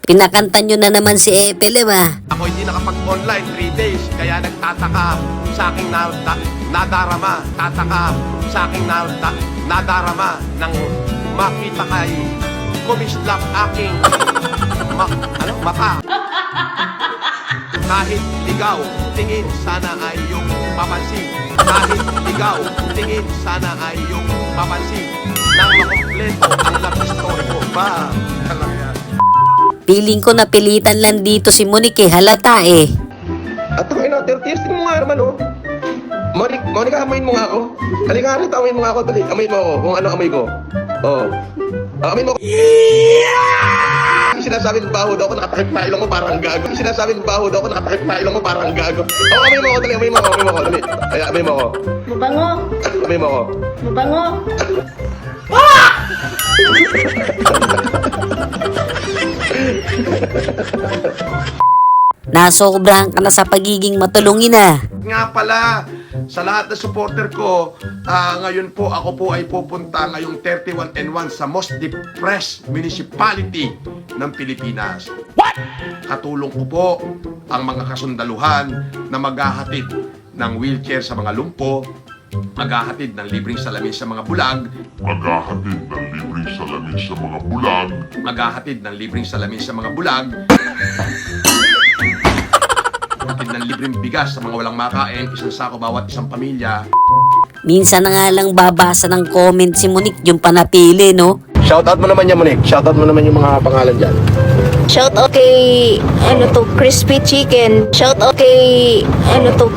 Pinakanta nyo na naman si Epelem ah. Ako hindi nakapag-online 3 days, kaya nagtataka sa aking nadarama. Tataka sa aking nadarama nang makita kay kumislap aking mata. Kahit ligaw, tingin sana ay iyong papansin. Kahit ligaw, tingin sana ay iyong papansin. Nang makompleto ang love story ko ba? Piling ko napilitan lang dito si Monique halata eh. At ang ina, 30 years din mo nga naman oh. Monica, amoyin mo nga ako. Halika nga rito, amoyin mo nga ako. Dali, amoyin mo ako kung ano amoy ko. Oo. Amoyin mo ako. Sinasabi ng baho daw ako, nakatakip na ilong mo parang gago. Sinasabi ng baho daw ako, nakatakip na ilong mo parang gago. Oo, amoyin mo ako, dali, amoyin mo ako, dali. Ay, amoyin mo ako. Mabango. Amoyin mo ako. Mabango. Nasobrahan ka na sa pagiging matulungin ah. Nga pala, sa lahat ng supporter ko, ngayon po ako po ay pupunta ngayong 31/1 sa most depressed municipality ng Pilipinas. What? Katulong ko po ang mga kasundaluhan na maghahatid ng wheelchair sa mga lumpo, maghahatid ng libreng salamin sa mga bulag, maghahatid ng libreng salamin sa mga bulag, maghahatid ng libreng salamin sa mga bulag, maghahatid ng libreng bigas sa mga walang makain, isang sako bawat isang pamilya. Minsan na nga lang babasa ng comment si Monique yung panapili no. Shoutout mo naman yan, Monique. Shoutout mo naman yung mga pangalan dyan. Shout out kay crispy chicken. Shout out kay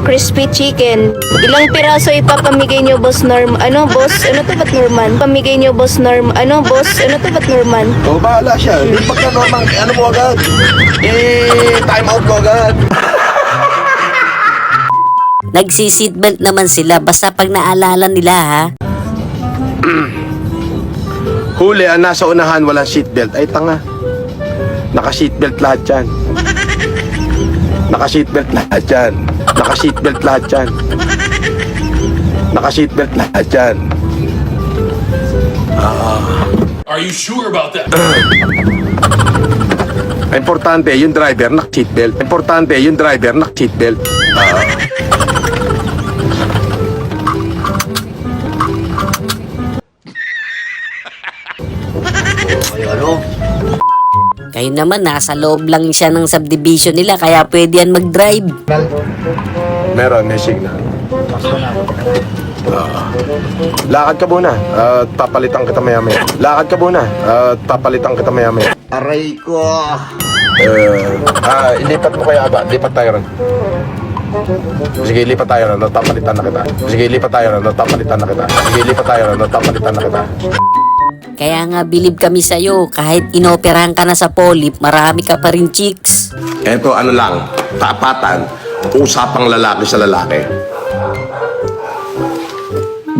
crispy chicken. Ilang piraso ipapamigay niyo boss Norm? Boss? Ano to ba't Norman? Pamigay niyo boss Norm? Boss? Ano to ba't Norman? O, bahala siya. Hindi pagka normal, ano mo agad? Time out mo agad. Nagsi-seatbelt naman sila basta pag naalala nila ha. Huli, ang nasa unahan walang seatbelt. Ay, tanga. Naka-seatbelt lahat yan. Naka-seatbelt lahat yan. Naka-seatbelt lahat yan. Naka-seatbelt lahat yan. Are you sure about that? Importante, yung driver naka-seatbelt. Importante, yung driver naka-seatbelt. Kayo naman nasa loob lang siya ng subdivision nila kaya pwede yan mag-drive. Meron, may signal. Lakad ka muna. Papalitan kita maya-maya. Lakad ka muna. Papalitan kita maya-maya. Aray ko. Ilipat mo kaya ba? Lipat tayo ron. Sige, lipat tayo ron. Papalitan na kita. Sige, lipat tayo ron. Papalitan na kita. Sige, lipat tayo ron. Papalitan na kita. Kaya nga bilib kami sa'yo kahit inoperahan ka na sa polip marami ka pa rin chicks. Eto, ano lang, tapatan, usapang lalaki sa lalaki.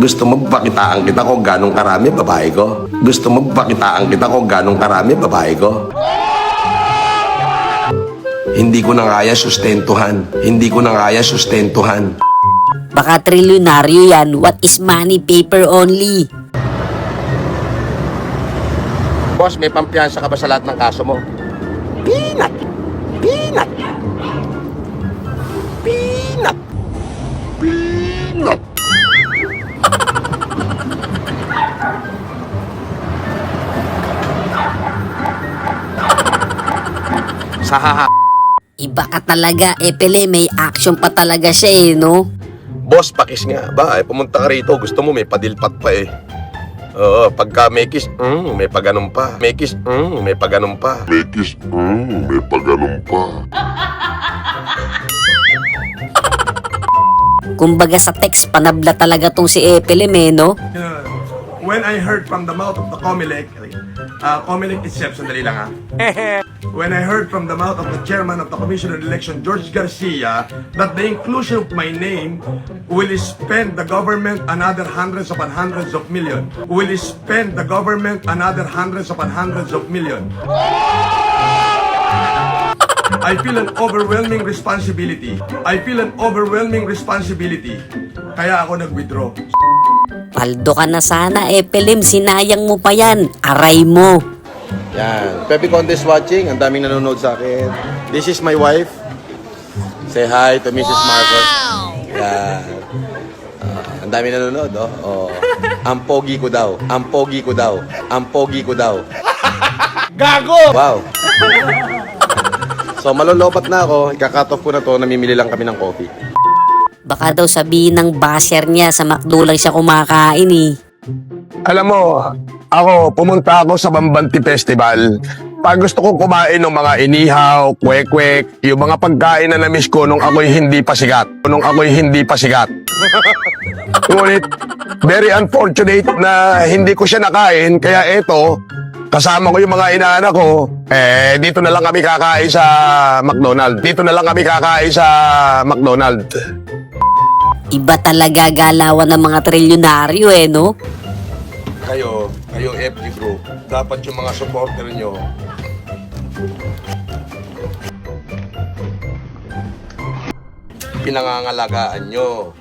Gusto mo pakitaan kita kung ganong karami babae ko? Gusto mo pakitaan kita kung ganong karami babae ko? Hindi ko na kaya sustentuhan. Hindi ko na kaya sustentuhan. Baka trilyonaryo yan. What is money? Paper only. Boss, may pampiyansa ka ba sa lahat ng kaso mo? Peanut! Peanut! Peanut! Peanut! Sahaha. Iba ka talaga, Epele. May action pa talaga siya eh, no? Boss, pakis nga. Ba, pumunta ka rito. Gusto mo may padilpat pa eh. Oo, pagka may kiss, may paganon pa. May kiss, may paganon pa. May kiss, may paganon pa. Kumbaga sa text, panabla talaga tong si Epele, no? When I heard from the mouth of the Comelec itself, sandali lang ha. When I heard from the mouth of the chairman of the Commission on Election, George Garcia, that the inclusion of my name will spend the government another hundreds upon hundreds of million. Will spend the government another hundreds upon hundreds of million. I feel an overwhelming responsibility. I feel an overwhelming responsibility. Kaya ako nag-withdraw. Paldo ka na sana, Epelem. Sinayang mo pa yan. Aray mo. Yan. Pepe Contest watching. Ang daming nanonood sa akin. This is my wife. Say hi to Mrs. Marcos. Yan. Ang daming nanonood, oh. Oh. Ang pogi ko daw. Ang pogi ko daw. Ang pogi ko daw. Gago! Wow. So, malolopat na ako. Ika-cut off ko na to. Namimili lang kami ng coffee. Baka daw sabihin ng basher niya sa McDo lang siya kumakain eh. Alam mo, ako, pumunta ako sa Bambanti Festival. Pag gusto ko kumain ng mga inihaw, kwek-kwek, yung mga pagkain na namiss ko nung ako'y hindi pa sigat. Ngunit, very unfortunate na hindi ko siya nakain, kaya eto, kasama ko yung mga inaanak ko, dito na lang kami kakain sa McDonald's. Iba talaga galawan ng mga trilyonaryo eh, no? Kayo FG Group, dapat yung mga supporter nyo, pinangangalagaan nyo.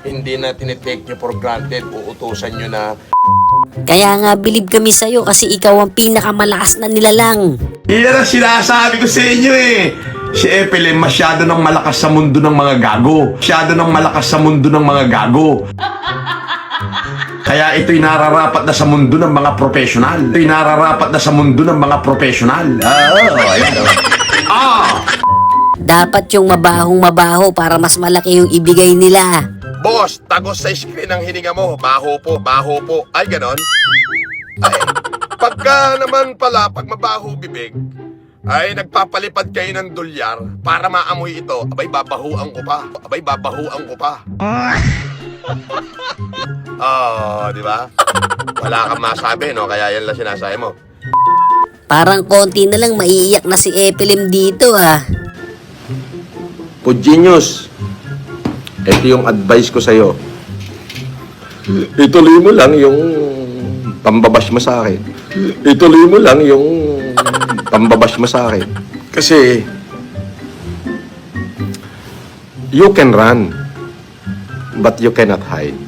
Hindi na tinitake nyo for granted, uutusan nyo na. Kaya nga bilib kami sa'yo kasi ikaw ang pinakamalakas na nilalang. Iyan ang sinasabi ko sa inyo eh. Si Epelem masyado nang malakas sa mundo ng mga gago. Kaya ito'y nararapat na sa mundo ng mga profesional. Ayan o. Dapat yung mabahong-mabaho para mas malaki yung ibigay nila. Boss, tagos sa screen ang hininga mo. Baho po. Ay, ganon. Ay, pagka naman pala, pag mabaho bibig, ay nagpapalipad kayo ng dolyar para maamoy ito. Abay, babahuan ko pa. Oh, di ba? Wala kang masabi, no? Kaya yan lang sinasabi mo. Parang konti na lang maiiyak na si Epelem dito ah. Pugenius, ito yung advice ko sa'yo. Ituloy mo lang yung pambabash mo sa akin. Kasi, you can run, but you cannot hide.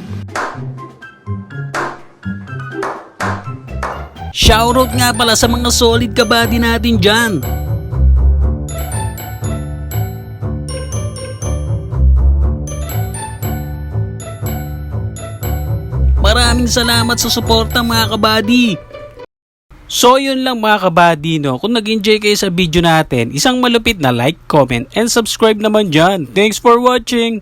Shoutout nga pala sa mga solid kabady natin dyan. Maraming salamat sa suporta mga kabady. So yun lang mga kabady, no? Kung nag-enjoy kayo sa video natin, isang malupit na like, comment, and subscribe naman dyan. Thanks for watching!